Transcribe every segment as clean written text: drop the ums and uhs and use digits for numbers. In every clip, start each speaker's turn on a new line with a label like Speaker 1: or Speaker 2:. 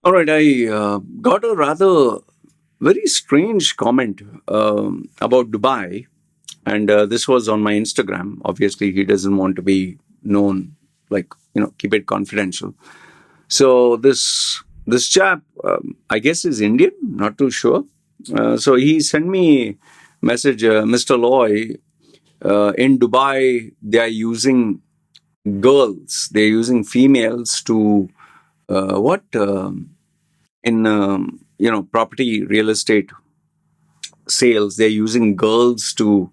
Speaker 1: All right, I got a rather very strange comment about Dubai, and this was on my Instagram. Obviously, he doesn't want to be known, like keep it confidential. So this chap, I guess, is Indian. Not too sure. So he sent me message, Mr. Loy. In Dubai, they are using girls. They're using females to what? In property real estate sales, they're using girls to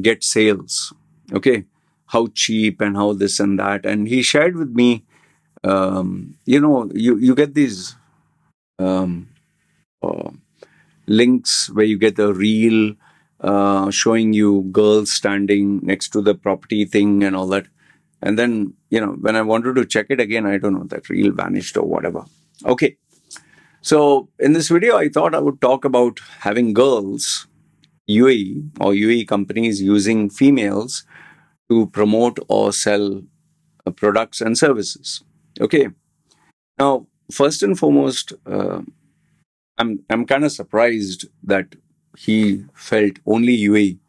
Speaker 1: get sales. Okay, how cheap and how this and that. And he shared with me, you get these um, uh, links where you get a reel showing you girls standing next to the property thing and all that. And then when I wanted to check it again, I don't know, that reel vanished or whatever. Okay. So, in this video, I thought I would talk about having girls, UAE or UAE companies using females to promote or sell products and services. Okay. Now, first and foremost, I'm kind of surprised that he felt only UAE.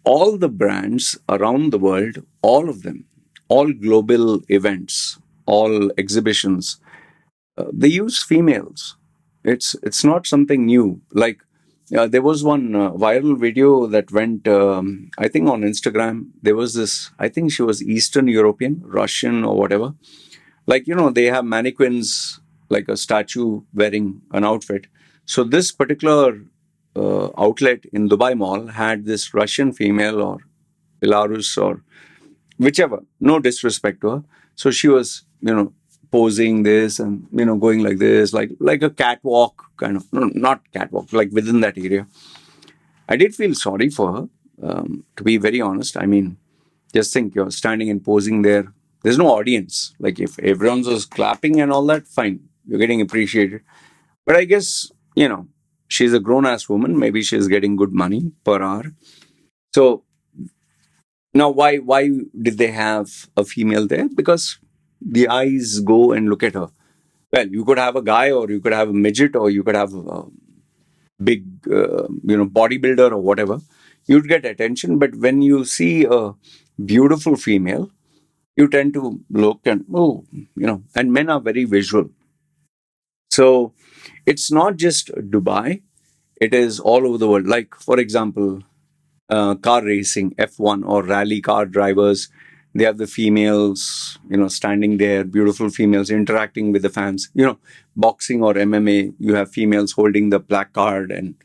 Speaker 1: All the brands around the world, all of them, all global events, all exhibitions, they use females. It's not something new. Like there was one viral video that went, I think, on Instagram. There was this. I think she was Eastern European, Russian, or whatever. Like they have mannequins, like a statue wearing an outfit. So this particular outlet in Dubai Mall had this Russian female or Belarus or whichever. No disrespect to her. So she was, posing this and going like this, like a catwalk kind of. No, not catwalk, like within that area. I did feel sorry for her, to be very honest. I mean, just think you're standing and posing there. There's no audience. Like if everyone was clapping and all that, fine, you're getting appreciated. But I guess she's a grown ass woman. Maybe she's getting good money per hour. So now, why did they have a female there? Because the eyes go and look at her. Well, you could have a guy, or you could have a midget, or you could have a big, bodybuilder or whatever. You'd get attention. But when you see a beautiful female, you tend to look and and men are very visual. So it's not just Dubai; it is all over the world. Like for example, car racing, F1 or rally car drivers. They have the females, standing there, beautiful females interacting with the fans. Boxing or MMA, you have females holding the placard and,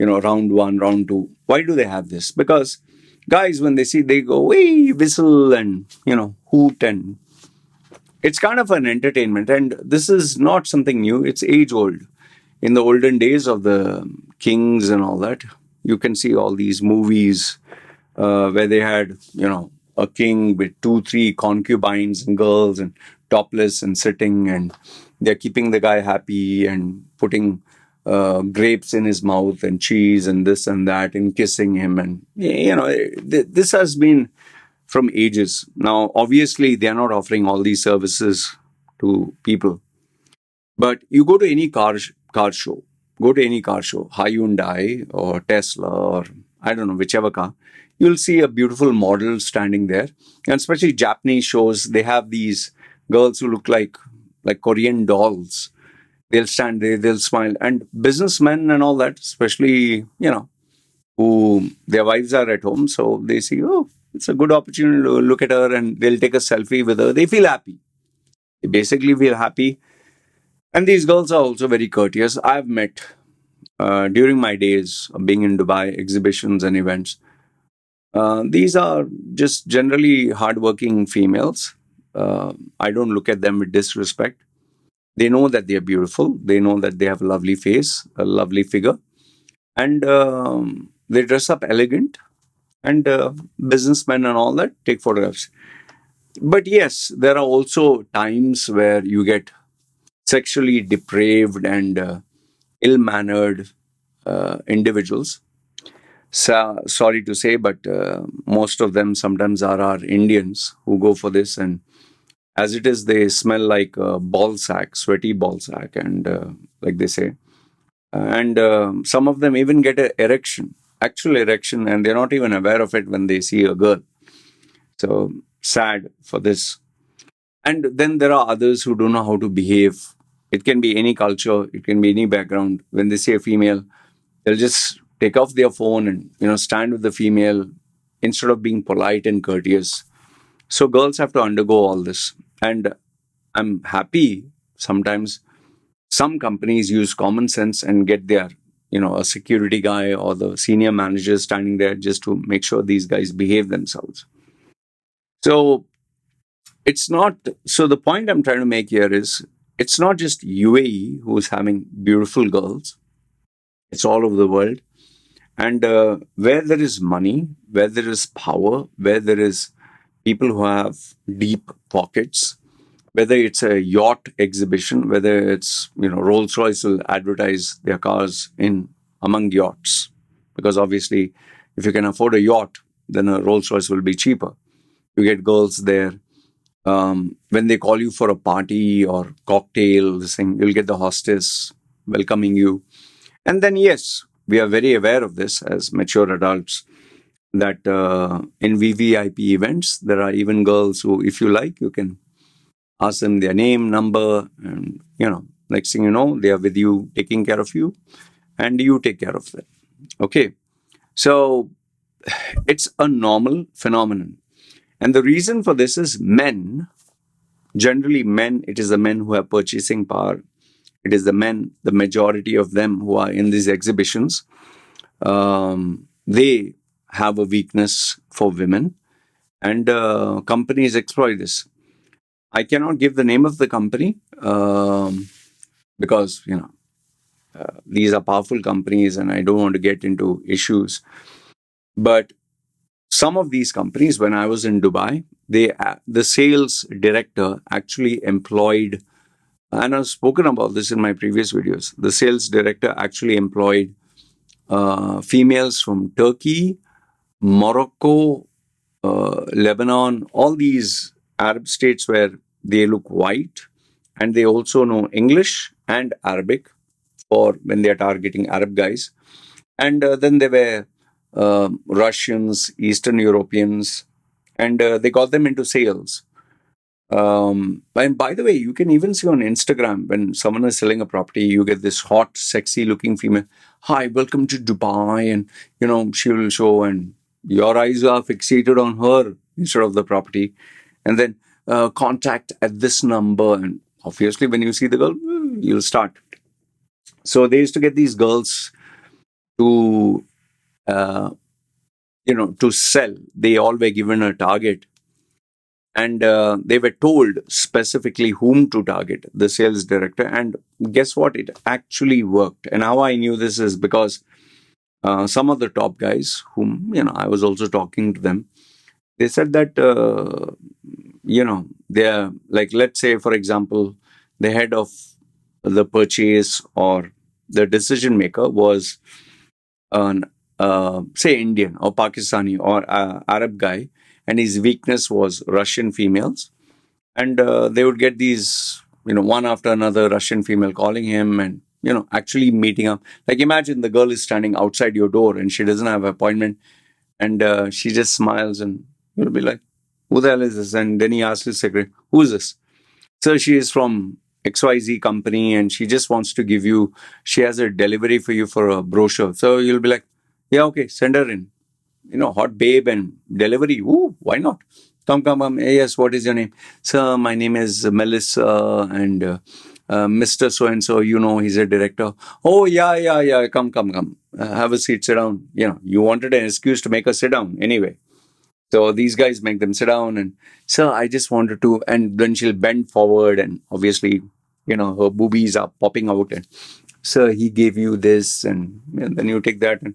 Speaker 1: round one, round two. Why do they have this? Because guys, when they see, they go, wee, whistle and, hoot, and it's kind of an entertainment. And this is not something new, it's age old. In the olden days of the kings and all that, you can see all these movies where they had, a king with 2, 3 concubines and girls and topless and sitting, and they're keeping the guy happy and putting grapes in his mouth and cheese and this and that and kissing him. And, this has been from ages. Now, obviously, they're not offering all these services to people. But you go to any car show, Hyundai or Tesla or I don't know, whichever car, you'll see a beautiful model standing there. And especially Japanese shows, they have these girls who look like Korean dolls. They'll stand there, they'll smile. And businessmen and all that, especially, who their wives are at home. So they see, oh, it's a good opportunity to look at her, and they'll take a selfie with her. They feel happy. They basically feel happy. And these girls are also very courteous. I've met during my days of being in Dubai, exhibitions and events. These are just generally hardworking females. I don't look at them with disrespect. They know that they are beautiful. They know that they have a lovely face, a lovely figure, and they dress up elegant. And businessmen and all that take photographs. But yes, there are also times where you get sexually depraved and ill-mannered individuals. So, sorry to say, but most of them sometimes are our Indians who go for this, and As it is, they smell like ball sack, sweaty ball sack, and like they say, and some of them even get an erection, actual erection, and they're not even aware of it when they see a girl. So sad for this. And then there are others who don't know how to behave. It can be any culture, it can be any background. When they see a female, they'll just take off their phone and stand with the female instead of being polite and courteous. So girls have to undergo all this. And I'm happy sometimes some companies use common sense and get their a security guy or the senior manager standing there just to make sure these guys behave themselves. So it's not so the point I'm trying to make here is it's not just UAE who's having beautiful girls, it's all over the world. And where there is money, where there is power, where there is people who have deep pockets, whether it's a yacht exhibition, whether it's Rolls Royce will advertise their cars in among yachts, because obviously, if you can afford a yacht, then a Rolls Royce will be cheaper. You get girls there. When they call you for a party or cocktail, this thing, you'll get the hostess welcoming you. And then, yes, we are very aware of this as mature adults that in VVIP events, there are even girls who, if you like, you can ask them their name, number, and next thing you know, they are with you, taking care of you, and you take care of them. Okay, so it's a normal phenomenon, and the reason for this is men. Generally, men. It is the men who have purchasing power. It is the men, the majority of them who are in these exhibitions. They have a weakness for women, and companies exploit this. I cannot give the name of the company because these are powerful companies, and I don't want to get into issues. But some of these companies, when I was in Dubai, the sales director actually employed, and I've spoken about this in my previous videos. The sales director actually employed females from Turkey, Morocco, Lebanon, all these Arab states where they look white and they also know English and Arabic for when they are targeting Arab guys. And then there were Russians, Eastern Europeans, and they got them into sales. And by the way, you can even see on Instagram when someone is selling a property, you get this hot, sexy looking female. Hi, welcome to Dubai. And, she will show, and your eyes are fixated on her instead of the property. And then contact at this number. And obviously, when you see the girl, you'll start. So they used to get these girls to, to sell. They all were given a target. And they were told specifically whom to target, the sales director. And guess what? It actually worked. And how I knew this is because some of the top guys, whom, I was also talking to them, they said that, they're like, let's say, for example, the head of the purchase or the decision maker was an, say, Indian or Pakistani or Arab guy, and his weakness was Russian females. And they would get these, one after another Russian female calling him and, actually meeting up. Like imagine the girl is standing outside your door and she doesn't have an appointment, and she just smiles and you'll be like, who the hell is this? And then he asks his secretary, who's this? So she is from XYZ company and she just wants to give you, she has a delivery for you for a brochure. So you'll be like, yeah, okay, send her in. Hot babe and delivery. Ooh, why not? Come, come, come. Yes, what is your name? Sir, my name is Melissa and Mr. So-and-so, he's a director. Oh, yeah, yeah, yeah. Come, come, come. Have a seat, sit down. You wanted an excuse to make her sit down anyway. So these guys make them sit down and, sir, I just wanted to, and then she'll bend forward and obviously, her boobies are popping out and, sir, he gave you this and then you take that and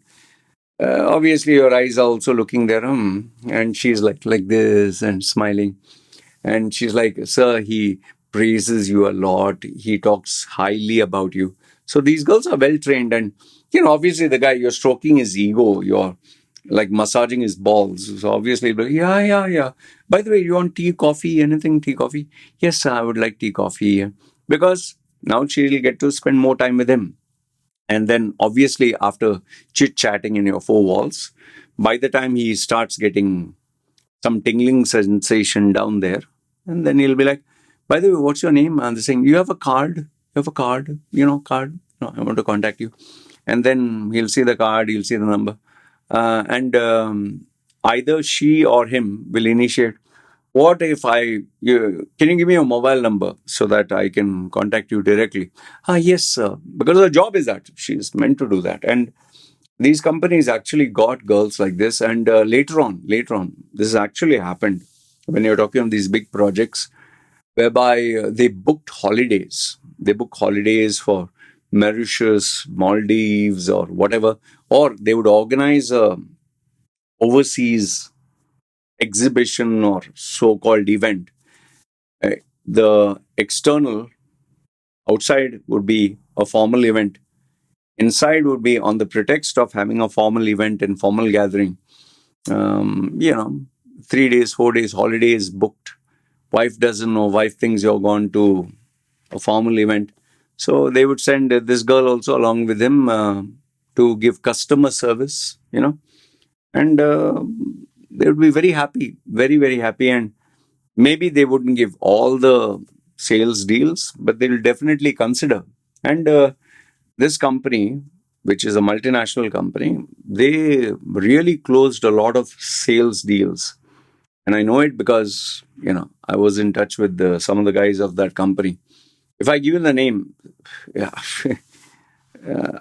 Speaker 1: obviously, your eyes are also looking there, and she's like this and smiling, and she's like, "Sir, he praises you a lot. He talks highly about you." So these girls are well trained, and obviously, the guy you're stroking his ego, you're like massaging his balls. So obviously, he'll be like, yeah, yeah, yeah. By the way, you want tea, coffee, anything, tea, coffee? Yes, sir, I would like tea, coffee. Because now she'll get to spend more time with him. And then obviously, after chit chatting in your four walls, by the time he starts getting some tingling sensation down there, and then he'll be like, by the way, what's your name? And they're saying, you have a card? You have a card? Card? No, I want to contact you. And then he'll see the card, he'll see the number. And either she or him will initiate. What if can you give me your mobile number so that I can contact you directly? Yes, sir. Because the job is that. She's meant to do that. And these companies actually got girls like this. And later on, this has actually happened when you're talking of these big projects whereby they booked holidays. They book holidays for Mauritius, Maldives, or whatever, or they would organize a overseas exhibition or so-called event. The external outside would be a formal event. Inside would be on the pretext of having a formal event and formal gathering. Um, you know, 3 days, 4 days, holidays booked. Wife doesn't know. Wife thinks you're gone to a formal event. So they would send this girl also along with him to give customer service, and they would be very happy, very, very happy. And maybe they wouldn't give all the sales deals, but they'll definitely consider. And this company, which is a multinational company, they really closed a lot of sales deals. And I know it because, I was in touch with some of the guys of that company. If I give you the name, yeah,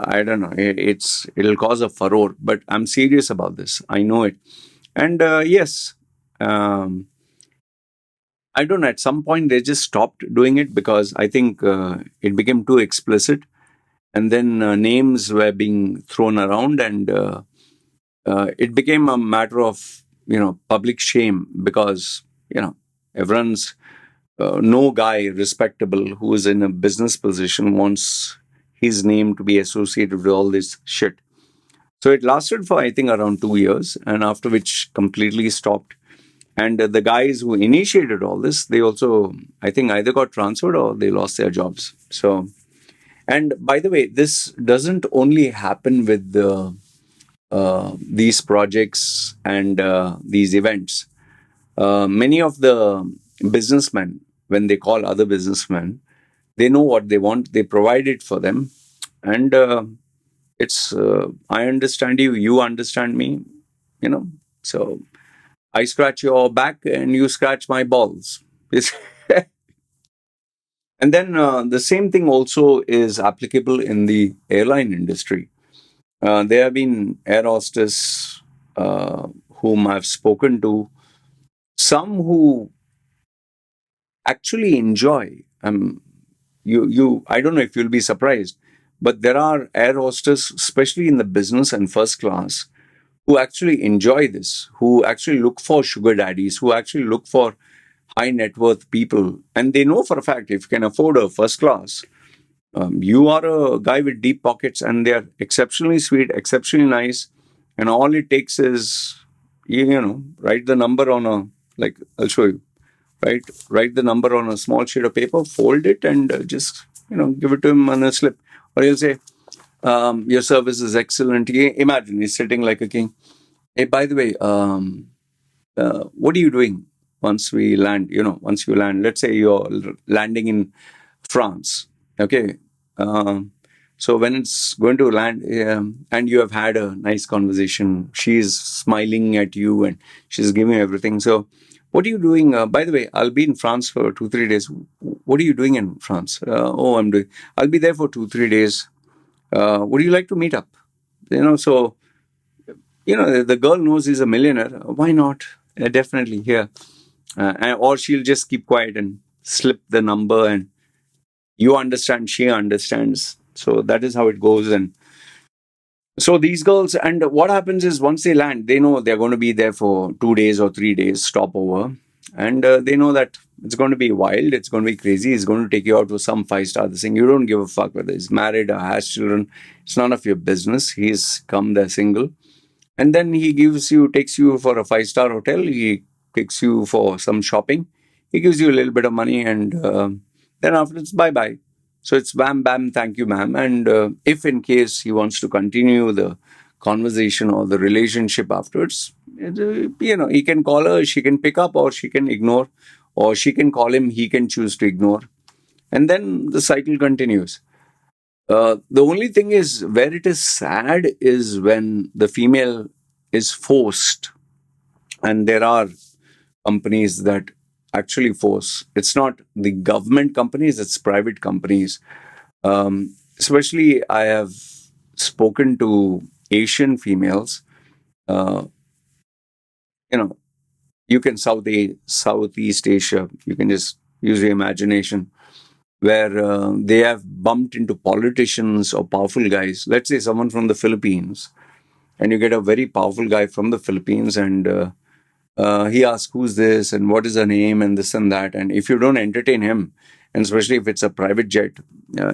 Speaker 1: I don't know. It'll cause a furore, but I'm serious about this. I know it, and yes, um, I don't know. At some point, they just stopped doing it because I think it became too explicit, and then names were being thrown around, and it became a matter of public shame because everyone's no guy respectable who is in a business position wants his name to be associated with all this shit. So it lasted for I think around 2 years, and after which completely stopped. And the guys who initiated all this, they also I think either got transferred or they lost their jobs. So, and by the way, this doesn't only happen with these projects and these events. Many of the businessmen, when they call other businessmen, they know what they want. They provide it for them, and it's I understand you, you understand me. So I scratch your back and you scratch my balls. And then the same thing also is applicable in the airline industry. There have been air hostess whom I've spoken to, some who actually enjoy. I don't know if you'll be surprised, but there are air hostess, especially in the business and first class, who actually enjoy this, who actually look for sugar daddies, who actually look for high net worth people, and they know for a fact if you can afford a first class, you are a guy with deep pockets, and they are exceptionally sweet, exceptionally nice, and all it takes is write the number on a like I'll show you. Write the number on a small sheet of paper, fold it, and just give it to him on a slip, or he'll say, "Your service is excellent." Imagine he's sitting like a king. Hey, by the way, what are you doing once we land? Once you land, let's say you're landing in France. Okay. So when it's going to land and you have had a nice conversation, she's smiling at you and she's giving you everything. So what are you doing? By the way, I'll be in France for 2-3 days. What are you doing in France? I'll be there for 2-3 days. Would you like to meet up? So the girl knows he's a millionaire. Why not? Definitely here. Or she'll just keep quiet and slip the number, and you understand, she understands. So that is how it goes. And so these girls, and what happens is once they land, they know they're going to be there for 2 days or 3 days stopover. And they know that it's going to be wild, it's going to be crazy, it's going to take you out to some five-star thing. You don't give a fuck whether he's married or has children. It's none of your business. He's come there single. And then he takes you for a five-star hotel. He takes you for some shopping. He gives you a little bit of money, and then after it's bye bye. So it's bam bam, thank you, ma'am. And if in case he wants to continue the conversation or the relationship afterwards, he can call her, she can pick up, or she can ignore, or she can call him, he can choose to ignore, and then the cycle continues. The only thing is, where it is sad is when the female is forced, and there are companies that actually force. It's not the government companies; it's private companies. Especially, I have spoken to Asian females. Uh, you know, you can Southeast Asia. You can just use your imagination where they have bumped into politicians or powerful guys. Let's say someone from the Philippines, and you get a very powerful guy from the Philippines, and he asks who's this and what is her name and this and that. And if you don't entertain him, and especially if it's a private jet,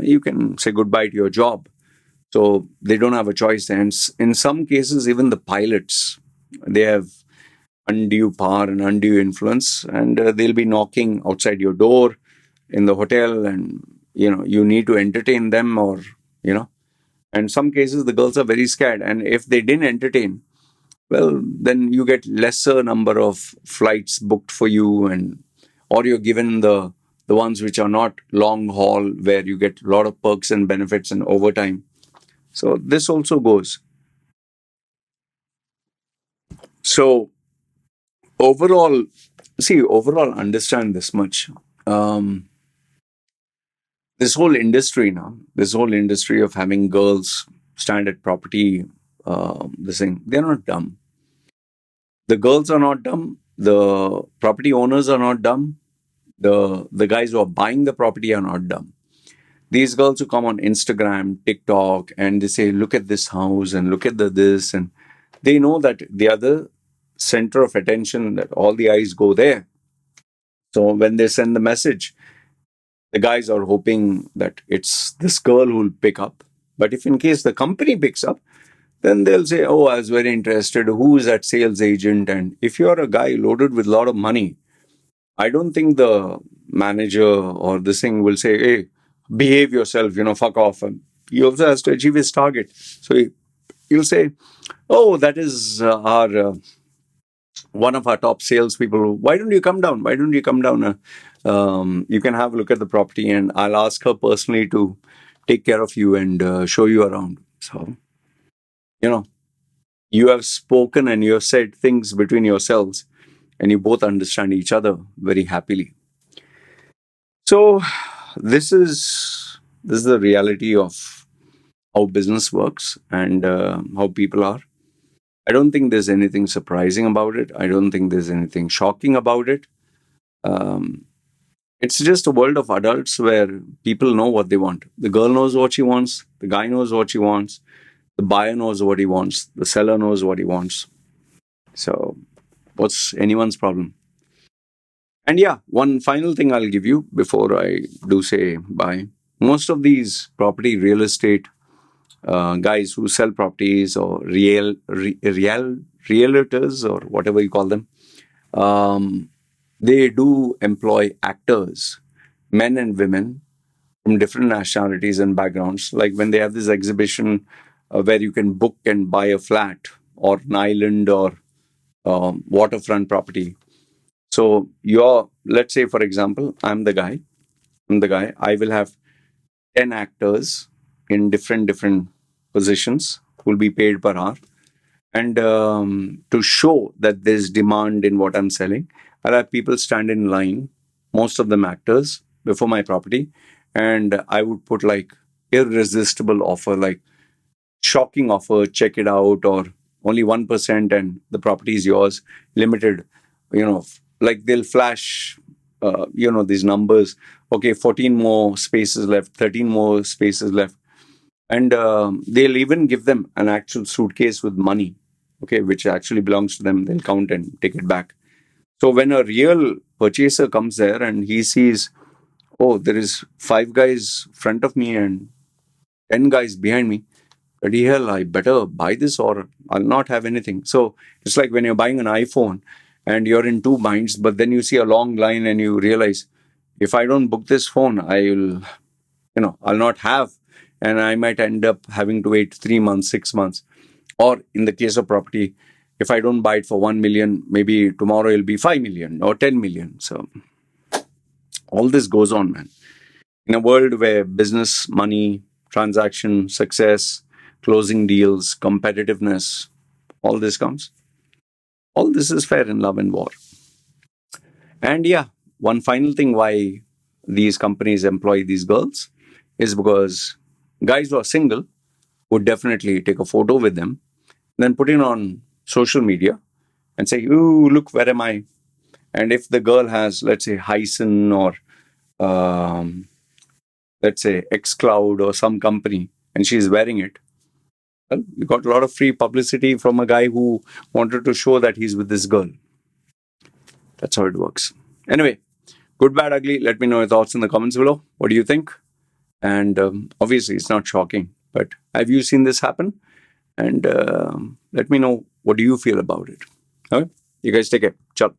Speaker 1: you can say goodbye to your job. So they don't have a choice. And in some cases, even the pilots, they have undue power and undue influence, and they'll be knocking outside your door in the hotel, and you need to entertain them, or you know and some cases the girls are very scared, and if they didn't entertain, well, then you get lesser number of flights booked for you, and or you're given the ones which are not long haul, where you get a lot of perks and benefits and overtime. So this also goes. So overall, overall understand this much. um, this whole industry of having girls stand at property, this thing, they're not dumb. The girls are not dumb. The property owners are not dumb. The guys who are buying the property are not dumb. These girls who come on Instagram, TikTok, and they say, "Look at this house and look at the this," and they know that they are the center of attention. That all the eyes go there. So when they send the message, the guys are hoping that it's this girl who will pick up. But if in case the company picks up, then they'll say, "Oh, I was very interested. Who is that sales agent?" And if you're a guy loaded with a lot of money, I don't think the manager or this thing will say, "Hey, behave yourself, fuck off." And he also has to achieve his target. So he'll say, "Oh, that is our one of our top salespeople. Why don't you come down? Why don't you come down? You can have a look at the property, and I'll ask her personally to take care of you and show you around." So, you know, you have spoken and you have said things between yourselves, and you both understand each other very happily. So, this is the reality of how business works, and how people are. I don't think there's anything surprising about it. I don't think there's anything shocking about it. Um, it's just a world of adults where people know what they want. The girl knows what she wants. The guy knows what she wants. The buyer knows what he wants. The seller knows what he wants. So, what's anyone's problem? And yeah, one final thing I'll give you before I do say bye. Most of these property real estate guys who sell properties, or realtors, or whatever you call them, um, they do employ actors, men and women from different nationalities and backgrounds. Like when they have this exhibition where you can book and buy a flat or an island or waterfront property. So let's say, for example, I'm the guy. I will have 10 actors in different positions who will be paid per hour. And to show that there's demand in what I'm selling, I'll have people stand in line, most of them actors, before my property. And I would put like irresistible offer, like shocking offer, check it out, or only 1% and the property is yours, limited. Like they'll flash, these numbers. Okay, 14 more spaces left, 13 more spaces left. And they'll even give them an actual suitcase with money, okay, which actually belongs to them. They'll count and take it back. So when a real purchaser comes there and he sees, oh, there is 5 guys front of me and 10 guys behind me, bloody hell, I better buy this or I'll not have anything. So it's like when you're buying an iPhone and you're in two minds, but then you see a long line and you realize, if I don't book this phone, I'll not have, and I might end up having to wait 3 months, 6 months. Or in the case of property, if I don't buy it for 1 million, maybe tomorrow it'll be 5 million or 10 million. So all this goes on, man. In a world where business, money, transaction, success, closing deals, competitiveness, all this comes. All this is fair in love and war. And yeah, one final thing why these companies employ these girls is because guys who are single would definitely take a photo with them, then put it on social media and say, "Ooh, look, where am I?" And if the girl has, let's say, Hyson or um, let's say xCloud or some company, and she's wearing it, well, you got a lot of free publicity from a guy who wanted to show that he's with this girl. That's how it works. Anyway, good, bad, ugly. Let me know your thoughts in the comments below. What do you think? And obviously, it's not shocking, but have you seen this happen? And let me know what do you feel about it. Okay, you guys take care. Ciao.